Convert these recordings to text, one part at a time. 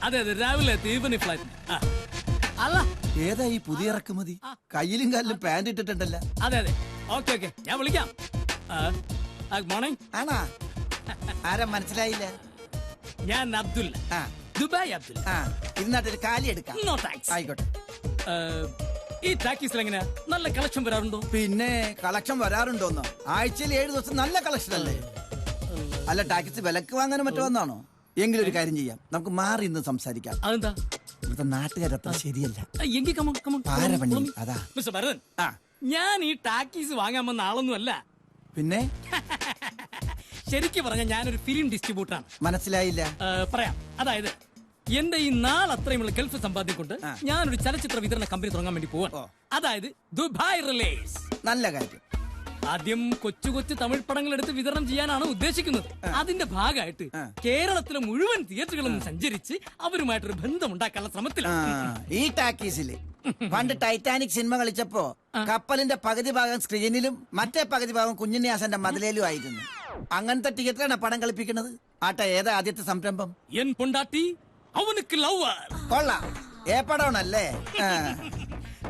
അതെ അതെ, രാവിലെ ഈവനിങ് ഫ്ലൈറ്റ്. അല്ല, ഏതാ ഈ പുതിയ ഇറക്കുമതി? കയ്യിലും കാലിലും പാന്റ് ഇട്ടിട്ടുണ്ടല്ലോ. അതെ അതെ, ഓക്കെ ഓക്കെ, ഞാൻ വിളിക്കാം. Good morning. ആണാ? ആരാ മനസ്സിലായില്ല? ഞാൻ അബ്ദുൽ, ദുബായ് അബ്ദുൽ. ഇരുന്നാട്ടൊരു കാലി എടുക്കാം. No thanks. ആയിക്കോട്ടെ. ഈ ടാക്കീസിൽ എങ്ങനെയാ, നല്ല കളക്ഷൻ വരാറുണ്ടോ? പിന്നെ കളക്ഷൻ വരാറുണ്ടോന്നോ? ആഴ്ചയിൽ 7 ദിവസം നല്ല കളക്ഷൻ അല്ലേ? അല്ല, ടാക്സി വിലക്ക് വാങ്ങാനും മറ്റോ വന്നാണോ? എങ്കിലും ഒരു കാര്യം ചെയ്യാം, നമുക്ക് മാറി ഇന്ന് സംസാരിക്കാം. അതെന്താ? ഇവിടുത്തെ നാട്ടുകാരത്ര ശരിയല്ല. എങ്കിൽ അതാ മിസ്റ്റർ ഭരതൻ, ഞാൻ ഈ ടാക്കീസ് വാങ്ങാൻ വന്ന ആളൊന്നും അല്ല. പിന്നെ ശരിക്കും പറഞ്ഞ ഞാനൊരു ഫിലിം ഡിസ്ട്രിബ്യൂട്ടറാണ്. മനസ്സിലായില്ല. പറയാം. അതായത് എന്റെ ഈ നാളത്രയുമുള്ള ഗൾഫ് സമ്പാദ്യം കൊണ്ട് ഞാനൊരു ചലച്ചിത്ര വിതരണ കമ്പനി തുടങ്ങാൻ വേണ്ടി പോവാണ്. അതായത് ദുബായ് റിലീസ്. നല്ല കാര്യം. ആദ്യം കൊച്ചു കൊച്ചു തമിഴ് പടങ്ങൾ എടുത്ത് വിതരണം ചെയ്യാനാണ് ഉദ്ദേശിക്കുന്നത്. അതിന്റെ ഭാഗമായിട്ട് കേരളത്തിലെ മുഴുവൻ തിയേറ്ററുകളും സഞ്ചരിച്ച് അവരുമായിട്ടൊരു ബന്ധം ഉണ്ടാക്കാനുള്ള ശ്രമത്തിലാണ്. ഈ ടാക്കീസില് പണ്ട് ടൈറ്റാനിക് സിനിമ കളിച്ചപ്പോ കപ്പലിന്റെ പകുതി ഭാഗം സ്ക്രീനിലും മറ്റേ പകുതി ഭാഗം കുഞ്ഞുണ്ണിയാസന്റെ മതിലേലും ആയിരുന്നു. അങ്ങനത്തെ തിയേറ്ററാണ് പടം കളിപ്പിക്കുന്നത്. ആട്ടെ, ഏതാ ആദ്യത്തെ സംരംഭം? എൻ പൊണ്ടാട്ടി അവനുക്ക് ലവർ. കൊള്ളാം. ഏപ്പടമാണല്ലേ?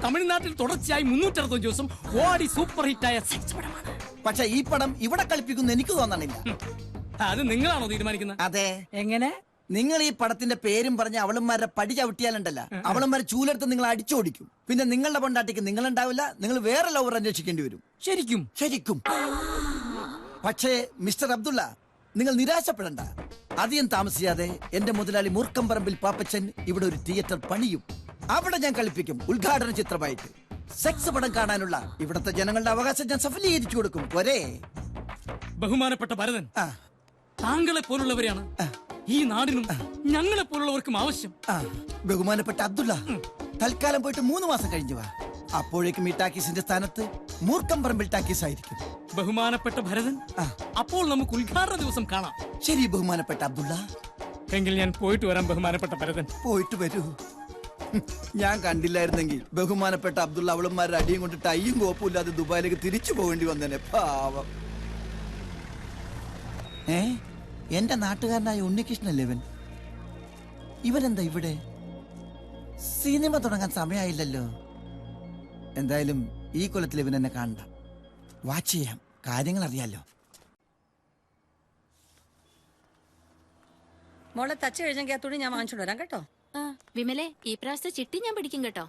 തമിഴ്നാട്ടിൽ തുടർച്ചയായി 365 ദിവസം ഓടി സൂപ്പർ ഹിറ്റായ സെക്സ് പടമാണ്. പക്ഷെ ഈ പടം ഇവിടെ കളിപ്പിക്കുന്നു എനിക്ക് തോന്നണില്ല. അത് നിങ്ങളാണോ തീരുമാനിക്കുന്നത്? അതെ. എങ്ങനെ? നിങ്ങൾ ഈ പടത്തിന്റെ പേരും പറഞ്ഞ് അവളന്മാരുടെ പടി ചവിട്ടിയാലുണ്ടല്ല, അവളന്മാരെ ചൂലെടുത്ത് നിങ്ങൾ അടിച്ചോടിക്കും. പിന്നെ നിങ്ങളുടെ പൊണ്ടാട്ടിക്ക് നിങ്ങളുണ്ടാവില്ല, നിങ്ങൾ വേറെ ലവർ അന്വേഷിക്കേണ്ടി വരും. ശരിക്കും? ശരിക്കും. പക്ഷേ മിസ്റ്റർ അബ്ദുള്ള, നിങ്ങൾ നിരാശപ്പെടണ്ട. അധികം താമസിയാതെ എന്റെ മുതലാളി മൂർക്കമ്പറമ്പിൽ പാപ്പച്ചൻ ഇവിടെ ഒരു തിയേറ്റർ പണിയും. അവിടെ ഞാൻ കളിപ്പിക്കും ഉദ്ഘാടന ചിത്രമായിട്ട്. സെക്സ് പടം കാണാനുള്ള ഇവിടുത്തെ ജനങ്ങളുടെ അവകാശം ഞാൻ സഫലീകരിച്ചു കൊടുക്കും. ഒരേ ബഹുമാനപ്പെട്ട ഭരതൻ, താങ്കളെ പോലുള്ളവരെയാണ് ഈ നാടിനും ഞങ്ങളെ പോലുള്ളവർക്കും ആവശ്യം. ബഹുമാനപ്പെട്ട അബ്ദുള്ള, തൽക്കാലം പോയിട്ട് 3 മാസം കഴിഞ്ഞു വാ. അപ്പോഴേക്കും ഈ ടാക്കീസിന്റെ സ്ഥാനത്ത് മൂർക്കമ്പറമ്പിൽ ടാക്കീസ് ആയിരിക്കും. ബഹുമാനപ്പെട്ട ഭരതൻ, അപ്പോൾ നമുക്ക് ഉദ്ഘാടന ദിവസം കാണാം. ശരി ബഹുമാനപ്പെട്ട അബ്ദുള്ള. എങ്കിൽ ഞാൻ പോയിട്ട് വരാം ബഹുമാനപ്പെട്ട ഭരതൻ. പോയിട്ട് വരൂ. ഞാൻ കണ്ടില്ലായിരുന്നെങ്കിൽ ബഹുമാനപ്പെട്ട അബ്ദുള്ള അവളന്മാരുടെ അടിയും കൊണ്ട് ടൈയും കോപ്പും ഇല്ലാതെ ദുബായിലേക്ക് തിരിച്ചു പോകേണ്ടി വന്നേനെ. പാവം. എന്റെ നാട്ടുകാരനായ ഉണ്ണികൃഷ്ണല്ലേ ഇവനെന്താ ഇവിടെ? സിനിമ തുടങ്ങാൻ സമയമായില്ലല്ലോ. എന്തായാലും ഈ കൊല്ലത്തിൽ ഇവൻ എന്നെ കാണണ്ട. വാച്ച് ചെയ്യാം, കാര്യങ്ങൾ അറിയാലോ. മോളെ തച്ച് കഴിഞ്ഞെങ്കിൽ ആ തുണി ഞാൻ വാങ്ങിച്ചോണ്ട് വരാം കേട്ടോ. വിമലെ, ഈ പ്രാവശ്യത്തെ ചിട്ടി ഞാൻ പിടിക്കും കേട്ടോ.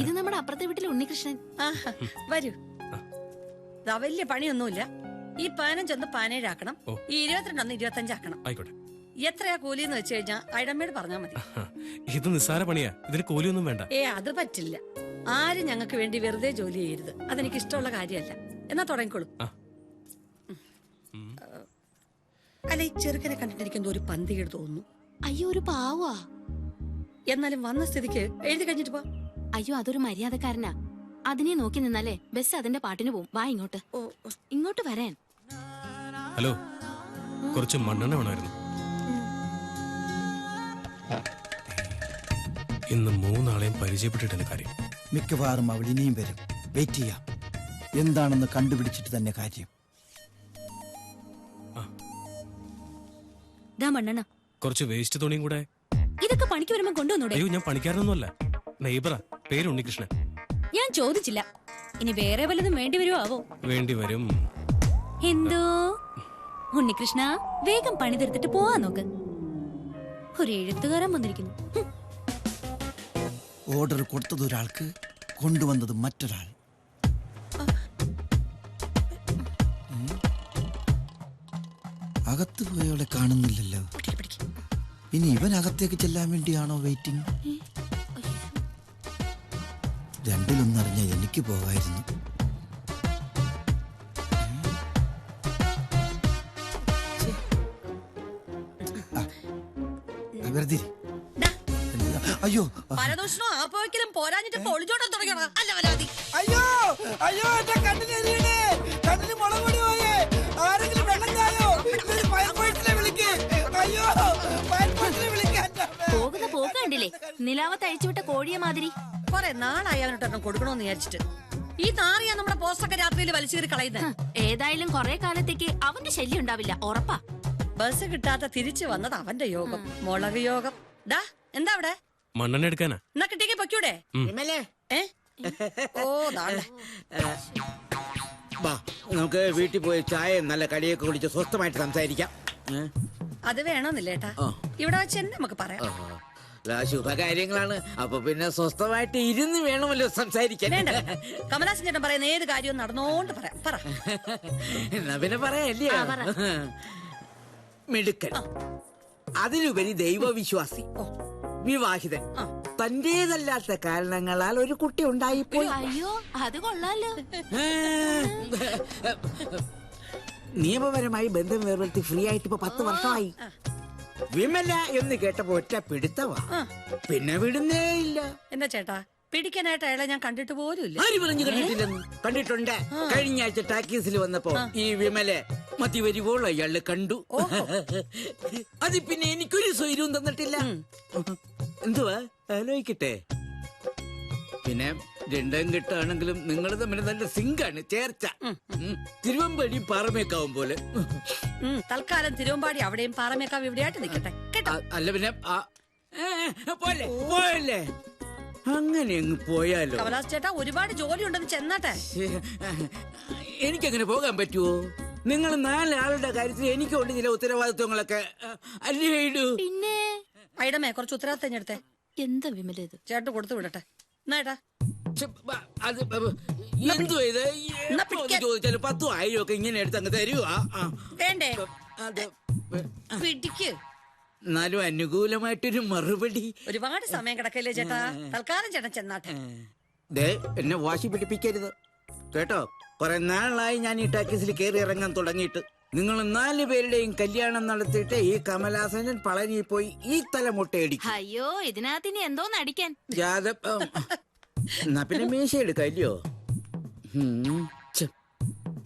ഇത് നമ്മുടെ അപ്പുറത്തെ വീട്ടിലെ ഉണ്ണികൃഷ്ണൻ. വരൂ. വലിയ പണിയൊന്നുമില്ല. ഈ 15 17 ആക്കണം, ഈ 22 25 ആക്കണം. എത്രയാ കൂലിന്ന് വെച്ച് കഴിഞ്ഞാ ഐഡമ്മയോട് പറഞ്ഞാ മതി. ഇത് നിസ്സാര പണിയാ, ഇതിന് കൂലിയൊന്നും വേണ്ട. അത് പറ്റില്ല. ആരും ഞങ്ങൾക്ക് വേണ്ടി വെറുതെ ജോലി ചെയ്യരുത്. അതെനിക്ക് ഇഷ്ടമുള്ള കാര്യമല്ല. എന്നാ തുടങ്ങിക്കോളൂ. അല്ല, ഈ ചെറുക്കനെ കണ്ടിട്ട് എനിക്ക് എന്തോ ഒരു പന്തികേട് തോന്നുന്നു. അയ്യോ, ഒരു പാവാ. എന്നാലും വന്ന സ്ഥിതിക്ക് എഴുതി കഴിഞ്ഞിട്ട് പോ. അയ്യോ, അതൊരു മര്യാദക്കാരനാ. അതിനെ നോക്കി നിന്നാലേ ബസ് അതിന്റെ പാട്ടിന് പോവും. വാ ഇങ്ങോട്ട്. ഇങ്ങോട്ട് വരാൻ. ഹലോ, കുറച്ച് മണ്ണെണ്ണ വേണമായിരുന്നു. ഇന്ന് 3 ആളെയും പരിചയപ്പെട്ടിട്ടെന്ന് കാര്യം. മിക്കവാറും അവൾ ഇനിയും വരും. വെയിറ്റ് ചെയ്യാം. എന്താണെന്ന് കണ്ടുപിടിച്ചിട്ട് തന്നെ കാര്യം. മണ്ണെണ്ണ കുറച്ച് വേസ്റ്റ് തുണിയും കൂടെ. ഇതൊക്കെ പണിക്ക് വരുമ്പോ കൊണ്ടുവന്നൂടെ? അയ്യോ, ഞാൻ പണിക്കാരനൊന്നുമല്ല, നെയ്ബറാ. പേര് ഉണ്ണികൃഷ്ണൻ. ഞാൻ ചോദിച്ചില്ല. ഇനി വേറെ വല്ലതും വേണ്ടി വരുമോ ആവോ? വേണ്ടി വരും. എന്തോ ഉണ്ണികൃഷ്ണ, വേഗം പണി തീർത്തിട്ട് പോവാൻ നോക്ക്. ഒരു എഴുത്തുകാരൻ വന്നിരിക്കുന്നു. ഓർഡർ കൊടുത്തത് ഒരാൾക്ക്, കൊണ്ടുവന്നത് മറ്റൊരാൾ. അകത്ത് പോയവളെ കാണുന്നില്ലല്ലോ. ഇനി ഇവൻ അകത്തേക്ക് ചെല്ലാൻ വേണ്ടിയാണോ വെയിറ്റിംഗ്? രണ്ടിലൊന്നറിഞ്ഞ എനിക്ക് പോകായിരുന്നു. അയ്യോ, പരദൂഷണോ ആർപ്പോഴെങ്കിലും പോരാഞ്ഞിട്ട് പൊളിച്ചോടാൻ തുടങ്ങിയോ? അല്ല വരാതി. അയ്യോ അയ്യോ, എന്റെ കണ്ണിന് മുളക് പൊടി പോയേ. ആരെങ്കിലും വെള്ളം ചായോ? വിളിക്ക്. അയ്യോ, പോകുന്ന പോക്ക് കണ്ടില്ലേ? നിലാവത്ത് അഴിച്ചുവിട്ട കോഴിയെ മാതിരി. കൊറേ നാളായി അവനോട്ടൊരെണ്ണം കൊടുക്കണോന്ന് വിചാരിച്ചിട്ട്. ഈ നാറിയാ നമ്മുടെ പോസ്റ്റൊക്കെ രാത്രിയിൽ വലിച്ചേറി കളയുന്നത്. ഏതായാലും കൊറേ കാലത്തേക്ക് അവന്റെ ശല്യം ഉണ്ടാവില്ല, ഉറപ്പാ. ബസ് കിട്ടാത്ത തിരിച്ചു വന്നത് അവന്റെ യോഗം, മുളക് യോഗം. ഡാ എന്താ അവിടെ? മണ്ണെണ്ണ എടുക്കാനാ. എന്നാ കിട്ടിക്ക് പൊയ്ക്കൂടെ? വിമലേ, ഏ ഓ നാളെ വാ നമുക്ക് വീട്ടിൽ പോയി ചായ നല്ല കടിയൊക്കെ കുടിച്ച് സ്വസ്ഥമായിട്ട് സംസാരിക്കാം. അത് വേണമെന്നില്ലേട്ടാ, ഇവിടെ വെച്ച് തന്നെ നമുക്ക് പറയാം. ശുഭകാര്യങ്ങളാണ്, അപ്പൊ പിന്നെ സ്വസ്ഥമായിട്ട് ഇരുന്ന് വേണമല്ലോ സംസാരിക്കാൻ. വേണ്ട, കമലാസൻ ചേട്ടൻ പറയുന്ന ഏത് കാര്യവും നടന്നോണ്ട് പറയാം. പറ. എന്നാ പിന്നെ പറയല്ലേ. മിടുക്കൻ, അതിലുപരി ദൈവവിശ്വാസി, വിവാഹിതൻ, തന്റേതല്ലാത്ത കാരണങ്ങളാൽ ഒരു കുട്ടി ഉണ്ടായിപ്പോയി. അയ്യോ അത് കൊള്ളാലോ. നിയമപരമായി ബന്ധം വേർപെടുത്തി ഫ്രീ ആയിട്ട് ഇപ്പൊ 10 വർഷമായി. വിമല എന്ന് കേട്ടപ്പോ ഒറ്റ പിടുത്തവാ, പിന്നെ വിടുന്നേ ഇല്ല. എന്താ ചേട്ടാ, പിടിക്കാനായിട്ട് അയാളെ ഞാൻ കണ്ടിട്ട് പോലും ഇല്ല. ആര് പറഞ്ഞു കണ്ടിട്ടില്ലെന്ന്? കണ്ടിട്ടുണ്ട്. കഴിഞ്ഞ ആഴ്ച ടാക്കീസിൽ വന്നപ്പോ ഈ വിമലെ മതി വരുവോളൂ അയാള് കണ്ടു. അത് പിന്നെ എനിക്കൊരു സ്വൈര്യവും തന്നിട്ടില്ല. എന്തുവാ ആലോചിക്കട്ടെ. പിന്നെ രണ്ടാം കെട്ടാണെങ്കിലും നിങ്ങൾ തമ്മിൽ നല്ല സിങ്കാണ്, ചേർച്ച. തിരുവമ്പടി പാറമേക്കാവും പോലെ. തൽക്കാലം തിരുവമ്പാടി അവിടെയും പാറമേക്കാവ് ഇവിടെയായിട്ട് നിൽക്കട്ടെ കേട്ടോ. അല്ല പിന്നെ പോലെ പോയല്ലേ, അങ്ങനെ അങ്ങ് പോയാലോ. കമലാസ് ചേട്ടാ, ഒരുപാട് ജോലി ഉണ്ടെന്ന് ചെന്നാട്ടെ. എനിക്കങ്ങനെ പോകാൻ പറ്റുമോ? നിങ്ങൾ 4 ആളുടെ കാര്യത്തിൽ എനിക്കുണ്ട് ചില ഉത്തരവാദിത്വങ്ങളൊക്കെ അല്ലേ ഇടൂ. പിന്നെ ഐഡമേ കുറച്ച് ഉത്തരവാദിത്തം ഞെടുത്തേ. എന്താ വിമല ഇത്? ചേട്ടൻ കൊടുത്തു വിടട്ടെ. എന്നാ അത് എന്തോ ഇത് ചോദിച്ചാലും 10 ആയിരം ഒക്കെ ഇങ്ങനെ എടുത്ത് അങ്ങ് തരുവാ. വേണ്ടേ? അത് പിടിക്ക്. എന്നാലും അനുകൂലമായിട്ടൊരു മറുപടി. ഒരുപാട് സമയം കിടക്കല്ലേ ചേട്ടാ, തൽക്കാലം ചേട്ടൻ ചെന്നാട്ടെ. എന്നെ വാശി പിടിപ്പിക്കരുത് കേട്ടോ. കുറെ നാളായി ഞാൻ ഈ ടാക്കീസിൽ കയറി ഇറങ്ങാൻ തുടങ്ങിയിട്ട്. നിങ്ങൾ 4 പേരുടെയും കല്യാണം നടത്തിയിട്ട് ഈ കമലാസനൻ പളനി പോയി ഈ തല മുട്ടയടിക്കും. അയ്യോ ഇതിനകത്ത് ഇനി എന്തോന്ന് അടിക്കാൻ. എന്നാ പിന്നെ മീശ എടുക്കല്ലോ.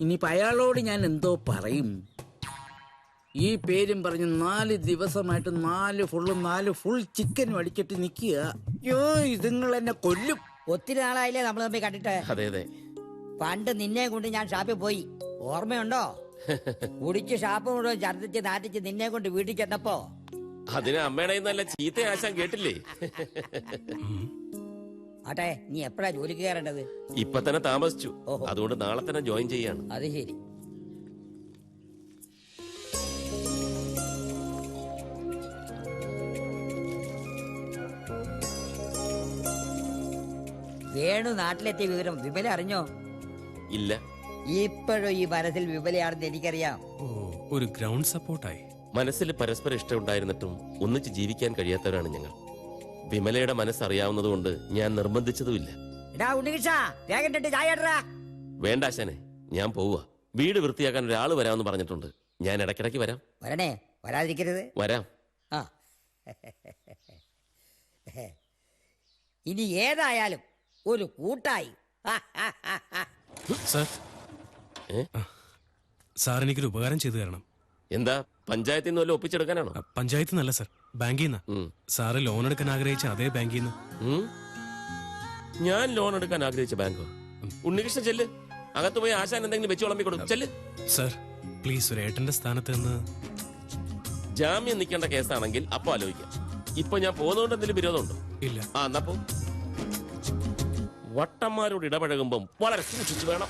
ഇനിയിപ്പോ അയാളോട് ഞാൻ എന്തോ പറയും. ഈ പേരും പറഞ്ഞ് 4 ദിവസമായിട്ട് 4 ഫുൾ ചിക്കനും അടിച്ചിട്ട് നിക്കുക. അയ്യോ ഇതുങ്ങൾ എന്നെ കൊല്ലും. ഒത്തിരി നാളായില്ലേ നമ്മൾ തമ്മിൽ കണ്ടിട്ട്. അതെ അതെ, പണ്ട് നിന്നെ കൊണ്ട് ഞാൻ ഷാപ്പിൽ പോയി, ഓർമ്മയുണ്ടോ? കുടിച്ച് ഷാപ്പ് മുഴുവൻ ഛർദിച്ച് നാട്ടിച്ച് നിന്നെ കൊണ്ട് വീട്ടിൽ ചെന്നപ്പോ അതിന് അമ്മയുടെ നല്ല ചീത്ത ആശാൻ കേട്ടില്ലേ? ആട്ടെ, നീ എപ്പോഴാ ജോലിക്ക് കയറേണ്ടത്? ഇപ്പൊ തന്നെ താമസിച്ചു, അതുകൊണ്ട് നാളെ തന്നെ ജോയിൻ ചെയ്യാണ്. അത് ശരി. വേണു നാട്ടിലെത്തിയ വിവരം വിമല അറിഞ്ഞോ? ഇല്ല. ഇപ്പോഴും ഈ മനസ്സിൽ വിമലയാണെന്ന് എനിക്കറിയാം. ഒരു ഗ്രൗണ്ട് സപ്പോർട്ടായി. മനസ്സിൽ പരസ്പരം ഇഷ്ടമുണ്ടായിരുന്നിട്ടും ഒന്നിച്ച് ജീവിക്കാൻ കഴിയാത്തവരാണ് ഞങ്ങൾ. വിമലയുടെ മനസ്സറിയാവുന്നതുകൊണ്ട് ഞാൻ നിർബന്ധിച്ചതുമില്ല. വേണ്ട ആശാനെ, ഞാൻ പോവുക. വീട് വൃത്തിയാക്കാൻ ഒരാൾ വരാമെന്ന് പറഞ്ഞിട്ടുണ്ട്. ഞാൻ ഇടയ്ക്കിടയ്ക്ക് വരാം. വരണേ, വരാതിരിക്കരുത്. വരാം. ആ ഇനി ഏതായാലും ഒരു കൂട്ടായി. സാർ, സാർ എനിക്കൊരു ഉപകാരം ചെയ്തു തരണം. എന്താ, പഞ്ചായത്തിൽ നിന്ന് വല്ലതും ഒപ്പിച്ചെടുക്കാനാണോ? പഞ്ചായത്ത് നിന്നല്ല സാർ, ബാങ്കിൽ നിന്നാ. സാറ് ലോൺ എടുക്കാൻ ആഗ്രഹിച്ച അതേ ബാങ്കിൽ നിന്ന്. ഞാൻ ലോൺ എടുക്കാൻ ആഗ്രഹിച്ച ബാങ്കോ? ഉണ്ണികൃഷ്ണൻ ചെല്ല്, അകത്ത് പോയി ആശാൻ എന്തെങ്കിലും വെച്ച് വിളമ്പി കൊടുക്കും. ചെല്ല്. സാർ പ്ലീസ്, ഒരു ഏട്ടന്റെ സ്ഥാനത്ത് നിന്ന്. ജാമ്യം നിൽക്കേണ്ട കേസാണെങ്കിൽ അപ്പൊ ആലോചിക്കാം. ഇപ്പൊ ഞാൻ പോകുന്നതുകൊണ്ട് എന്തെങ്കിലും വിരോധമുണ്ടോ? ഇല്ല. എന്നപ്പോ വട്ടന്മാരോട് ഇടപഴകുമ്പം വളരെ സൂക്ഷിച്ചു വേണം.